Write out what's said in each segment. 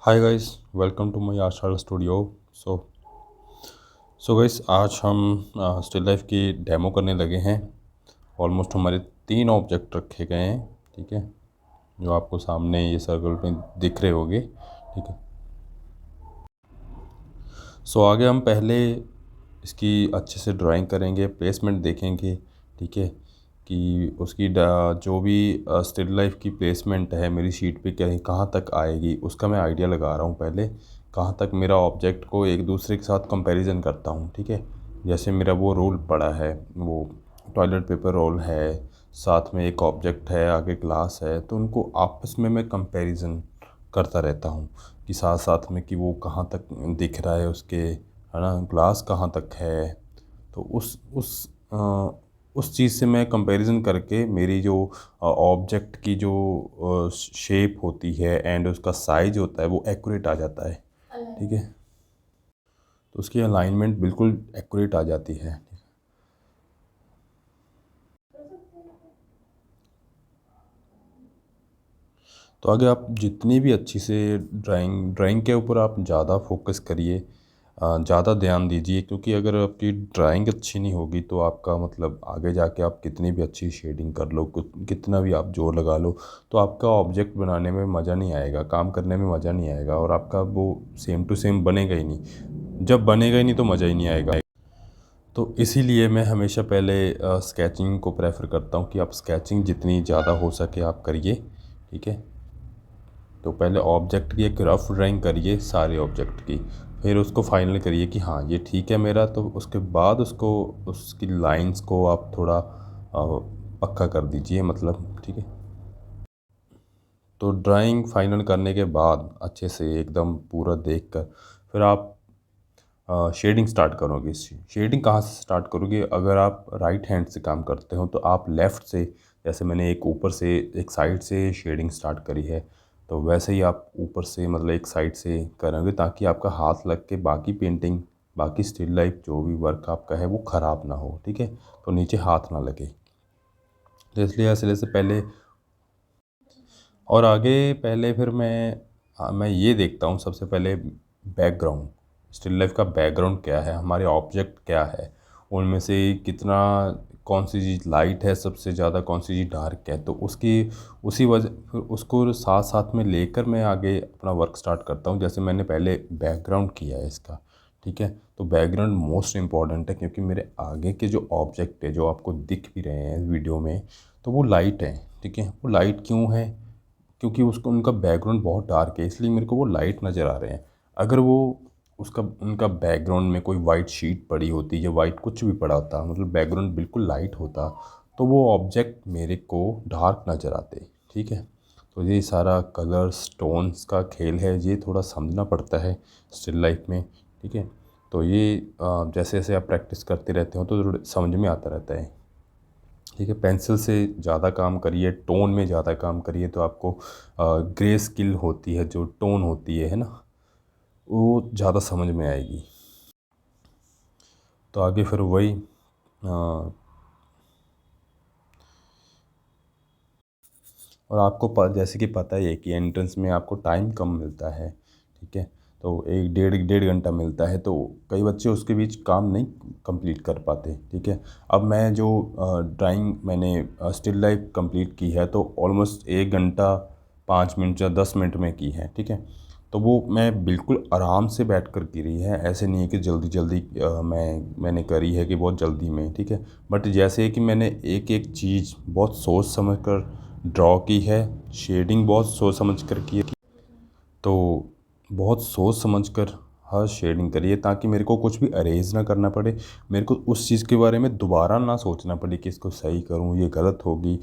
Hi guys, welcome to my arts studio. So so guys, आज हम still life की demo करने लगे हैं। ऑलमोस्ट हमारे 3 ऑब्जेक्ट रखे गए हैं, ठीक है, जो आपको सामने ये सर्कल में दिख रहे होंगे, ठीक है। सो आगे हम पहले इसकी अच्छे से ड्राइंग करेंगे, प्लेसमेंट देखेंगे, ठीक है, कि उसकी जो भी स्टिल लाइफ की प्लेसमेंट है मेरी शीट पे कहीं कहाँ तक आएगी, उसका मैं आइडिया लगा रहा हूँ पहले। कहाँ तक मेरा ऑब्जेक्ट को एक दूसरे के साथ कंपैरिजन करता हूँ, ठीक है। जैसे मेरा वो रोल पड़ा है, वो टॉयलेट पेपर रोल है, साथ में एक ऑब्जेक्ट है, आगे ग्लास है, तो उनको आपस में मैं कंपैरिजन करता रहता हूँ कि साथ साथ में कि वो कहाँ तक दिख रहा है उसके, है ना, ग्लास कहाँ तक है। तो उस चीज़ से मैं कंपैरिजन करके मेरी जो ऑब्जेक्ट की जो शेप होती है एंड उसका साइज होता है वो एक्यूरेट आ जाता है, ठीक है। तो उसकी अलाइनमेंट बिल्कुल एक्यूरेट आ जाती है। तो आगे आप जितनी भी अच्छी से ड्राइंग के ऊपर आप ज़्यादा फोकस करिए, ज़्यादा ध्यान दीजिए, क्योंकि अगर आपकी ड्राइंग अच्छी नहीं होगी तो आपका मतलब आगे जाके आप कितनी भी अच्छी शेडिंग कर लो, कितना भी आप जोर लगा लो, तो आपका ऑब्जेक्ट बनाने में मज़ा नहीं आएगा, काम करने में मज़ा नहीं आएगा, और आपका वो सेम टू सेम बनेगा ही नहीं। जब बनेगा ही नहीं तो मज़ा ही नहीं आएगा। तो इसीलिए मैं हमेशा पहले स्केचिंग को प्रेफर करता हूँ कि आप स्केचिंग जितनी ज़्यादा हो सके आप करिए, ठीक है। तो पहले ऑब्जेक्ट की एक रफ़ ड्राइंग करिए सारे ऑब्जेक्ट की, फिर उसको फाइनल करिए कि हाँ ये ठीक है मेरा, तो उसके बाद उसको उसकी लाइंस को आप थोड़ा पक्का कर दीजिए, मतलब, ठीक है। तो ड्राइंग फाइनल करने के बाद अच्छे से एकदम पूरा देख कर फिर आप शेडिंग स्टार्ट करोगे। शेडिंग कहाँ से स्टार्ट करोगे? अगर आप राइट हैंड से काम करते हो तो आप लेफ़्ट से, जैसे मैंने एक ऊपर से एक साइड से शेडिंग स्टार्ट करी है, तो वैसे ही आप ऊपर से मतलब एक साइड से करोगे ताकि आपका हाथ लग के बाकी पेंटिंग, बाकी स्टिल लाइफ जो भी वर्क आपका है वो ख़राब ना हो, ठीक है। तो नीचे हाथ ना लगे, तो इसलिए ऐसे जैसे पहले और आगे पहले फिर मैं ये देखता हूँ सबसे पहले बैकग्राउंड, स्टिल लाइफ का बैकग्राउंड क्या है, हमारे ऑब्जेक्ट क्या है, उनमें से कितना, कौन सी चीज़ लाइट है सबसे ज़्यादा, कौन सी चीज़ डार्क है, तो उसकी उसी वजह फिर उसको साथ साथ में लेकर मैं आगे अपना वर्क स्टार्ट करता हूँ। जैसे मैंने पहले बैकग्राउंड किया है इसका, ठीक है। तो बैकग्राउंड मोस्ट इम्पॉर्टेंट है, क्योंकि मेरे आगे के जो ऑब्जेक्ट है जो आपको दिख भी रहे हैं वीडियो में, तो वो लाइट है, ठीक है। वो लाइट क्यों है? क्योंकि उसको उनका बैकग्राउंड बहुत डार्क है, इसलिए मेरे को वो लाइट नज़र आ रहे हैं। अगर वो उसका उनका बैकग्राउंड में कोई वाइट शीट पड़ी होती या वाइट कुछ भी पड़ा होता, मतलब बैकग्राउंड बिल्कुल लाइट होता, तो वो ऑब्जेक्ट मेरे को डार्क नज़र आते, ठीक है। तो ये सारा कलर स्टोन्स का खेल है, ये थोड़ा समझना पड़ता है स्टिल लाइफ में, ठीक है। तो ये जैसे जैसे आप प्रैक्टिस करते रहते हो तो थोड़ा समझ में आता रहता है, ठीक है। पेंसिल से ज़्यादा काम करिए, टोन में ज़्यादा काम करिए, तो आपको ग्रे स्किल होती है, जो टोन होती है ना, वो ज़्यादा समझ में आएगी। तो आगे फिर वही और आपको जैसे कि पता ही है कि एंट्रेंस में आपको टाइम कम मिलता है, ठीक है। तो एक डेढ़ डेढ़ घंटा मिलता है, तो कई बच्चे उसके बीच काम नहीं कंप्लीट कर पाते, ठीक है। अब मैं जो ड्राइंग मैंने स्टिल लाइफ कंप्लीट की है तो ऑलमोस्ट 1 घंटा 5 मिनट या 10 मिनट में की है, ठीक है। तो वो मैं बिल्कुल आराम से बैठ कर की रही है, ऐसे नहीं है कि जल्दी जल्दी मैंने करी है कि बहुत जल्दी में, ठीक है। बट जैसे कि मैंने एक एक चीज़ बहुत सोच समझ कर ड्रॉ की है, शेडिंग बहुत सोच समझ कर की है, तो बहुत सोच समझ कर हर शेडिंग करी है ताकि मेरे को कुछ भी अरेज ना करना पड़े, मेरे को उस चीज़ के बारे में दोबारा ना सोचना पड़े कि इसको सही करूँ, ये गलत होगी।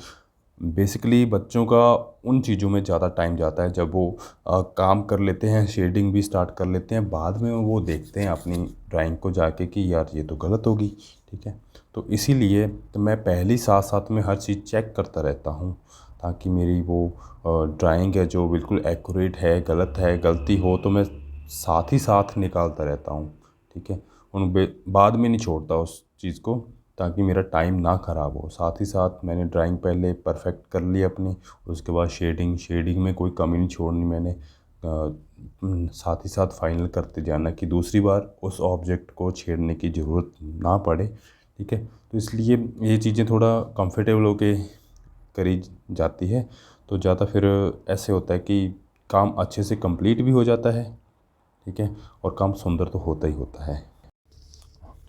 बेसिकली बच्चों का उन चीज़ों में ज़्यादा टाइम जाता है जब वो काम कर लेते हैं, शेडिंग भी स्टार्ट कर लेते हैं, बाद में वो देखते हैं अपनी ड्राइंग को जाके कि यार ये तो गलत होगी, ठीक है। तो इसीलिए तो मैं पहले ही साथ साथ में हर चीज़ चेक करता रहता हूँ ताकि मेरी वो ड्राइंग है जो बिल्कुल एक्यूरेट है, गलत है, गलती हो तो मैं साथ ही साथ निकालता रहता हूँ, ठीक है। बाद में नहीं छोड़ता उस चीज़ को, ताकि मेरा टाइम ना ख़राब हो। साथ ही साथ मैंने ड्राइंग पहले परफेक्ट कर ली अपनी, उसके बाद शेडिंग में कोई कमी नहीं छोड़नी मैंने, साथ ही साथ फाइनल करते जाना कि दूसरी बार उस ऑब्जेक्ट को छेड़ने की ज़रूरत ना पड़े, ठीक है। तो इसलिए ये चीज़ें थोड़ा कंफर्टेबल होके करी जाती है, तो ज़्यादा फिर ऐसे होता है कि काम अच्छे से कंप्लीट भी हो जाता है, ठीक है, और काम सुंदर तो होता ही होता है।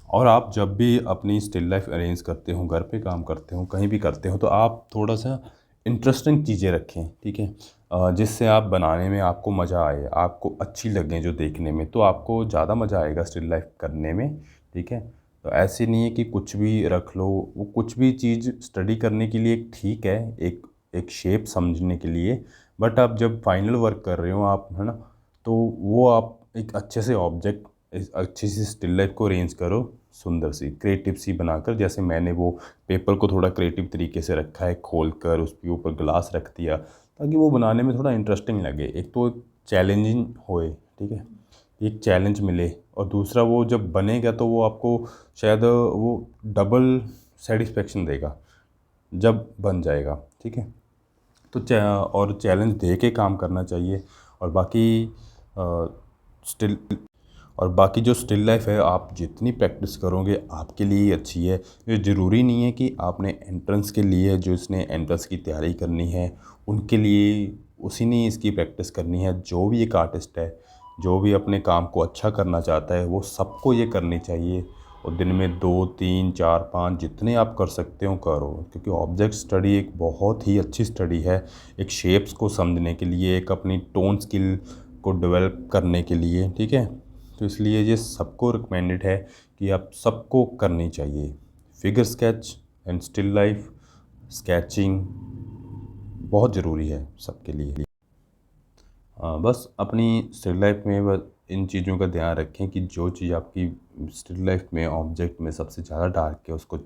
और आप जब भी अपनी स्टिल लाइफ अरेंज करते हो, घर पे काम करते हो, कहीं भी करते हो, तो आप थोड़ा सा इंटरेस्टिंग चीज़ें रखें, ठीक है। जिससे आप बनाने में आपको मज़ा आए, आपको अच्छी लगें जो देखने में, तो आपको ज़्यादा मज़ा आएगा स्टिल लाइफ करने में, ठीक है। तो ऐसे नहीं है कि कुछ भी रख लो, वो कुछ भी चीज़ स्टडी करने के लिए ठीक है, एक एक शेप समझने के लिए, बट आप जब फाइनल वर्क कर रहे हो आप, है ना, तो वो आप एक अच्छे से ऑब्जेक्ट, इस अच्छी सी स्टिल लाइफ को अरेंज करो, सुंदर सी क्रिएटिव सी बनाकर। जैसे मैंने वो पेपर को थोड़ा क्रिएटिव तरीके से रखा है, खोल कर उसके ऊपर ग्लास रख दिया, ताकि वो बनाने में थोड़ा इंटरेस्टिंग लगे। एक तो चैलेंजिंग होए, ठीक है, एक चैलेंज मिले, और दूसरा वो जब बनेगा तो वो आपको शायद वो डबल सेटिस्फेक्शन देगा जब बन जाएगा, ठीक है। तो और चैलेंज दे के काम करना चाहिए। और बाकी स्टिल और बाकी जो स्टिल लाइफ है, आप जितनी प्रैक्टिस करोगे आपके लिए ही अच्छी है। ये ज़रूरी नहीं है कि आपने एंट्रेंस के लिए, जो इसने एंट्रेंस की तैयारी करनी है उनके लिए उसी ने इसकी प्रैक्टिस करनी है। जो भी एक आर्टिस्ट है, जो भी अपने काम को अच्छा करना चाहता है, वो सबको ये करनी चाहिए। और दिन में 2 3 4 5 जितने आप कर सकते हो करो, क्योंकि ऑब्जेक्ट स्टडी एक बहुत ही अच्छी स्टडी है, एक शेप्स को समझने के लिए, एक अपनी टोन स्किल को डेवलप करने के लिए, ठीक है। तो इसलिए ये सबको रिकमेंडेड है कि आप सबको करनी चाहिए। Figure sketch and still life sketching बहुत ज़रूरी है सबके लिए। बस अपनी स्टिल लाइफ में बस इन चीज़ों का ध्यान रखें कि जो चीज़ आपकी स्टिल लाइफ में ऑब्जेक्ट में सबसे ज़्यादा डार्क है उसको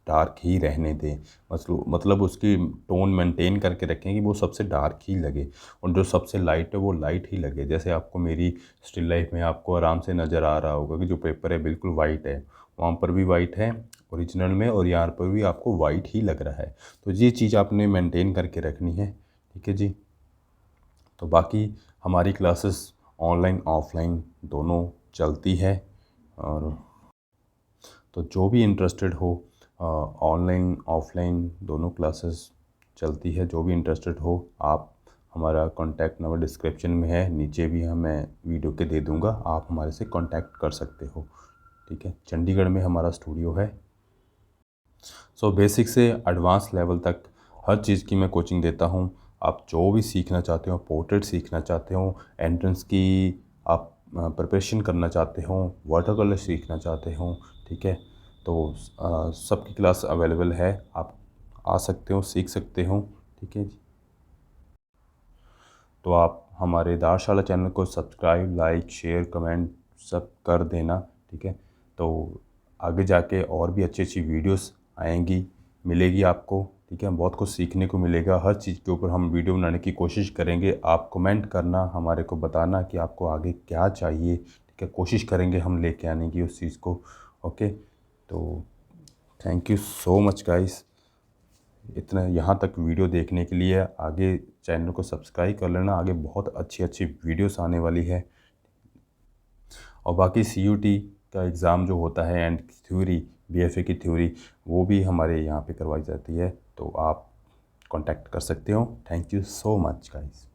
डार्क ही रहने दें। मतलब उसकी टोन मेंटेन करके रखें कि वो सबसे डार्क ही लगे, और जो सबसे लाइट है वो लाइट ही लगे। जैसे आपको मेरी स्टिल लाइफ में आपको आराम से नज़र आ रहा होगा कि जो पेपर है बिल्कुल वाइट है, वहाँ पर भी वाइट है ओरिजिनल में, और यहाँ पर भी आपको वाइट ही लग रहा है। तो ये चीज़ आपने मेंटेन करके रखनी है, ठीक है जी। तो बाकी हमारी क्लासेस ऑनलाइन ऑफलाइन दोनों चलती है, और तो जो भी इंटरेस्टेड हो, ऑनलाइन ऑफलाइन दोनों क्लासेस चलती है। जो भी इंटरेस्टेड हो, आप हमारा कॉन्टैक्ट नंबर डिस्क्रिप्शन में है, नीचे भी मैं वीडियो के दे दूँगा, आप हमारे से कॉन्टैक्ट कर सकते हो, ठीक है। चंडीगढ़ में हमारा स्टूडियो है। सो बेसिक से एडवांस लेवल तक हर चीज़ की मैं कोचिंग देता हूँ। आप जो भी सीखना चाहते हो, पोर्ट्रेट सीखना चाहते हो, एंट्रेंस की आप प्रिपरेशन करना चाहते हो, वाटर कलर सीखना चाहते हो, ठीक है, तो सबकी क्लास अवेलेबल है। आप आ सकते हो, सीख सकते हो, ठीक है जी। तो आप हमारे दारशाला चैनल को सब्सक्राइब, लाइक, शेयर, कमेंट सब कर देना, ठीक है। तो आगे जाके और भी अच्छी अच्छी वीडियोस आएंगी, मिलेगी आपको, ठीक है। बहुत कुछ सीखने को मिलेगा, हर चीज़ के ऊपर हम वीडियो बनाने की कोशिश करेंगे। आप कमेंट करना, हमारे को बताना कि आपको आगे क्या चाहिए, ठीक है। कोशिश करेंगे हम लेके आने की उस चीज़ को, ओके। तो thank you so much guys, इतना यहाँ तक वीडियो देखने के लिए। आगे चैनल को सब्सक्राइब कर लेना, आगे बहुत अच्छी अच्छी वीडियोस आने वाली है। और बाकी CUT का एग्ज़ाम जो होता है एंड थ्योरी, BFA की थ्योरी, वो भी हमारे यहाँ पे करवाई जाती है, तो आप कांटेक्ट कर सकते हो। Thank you so much guys.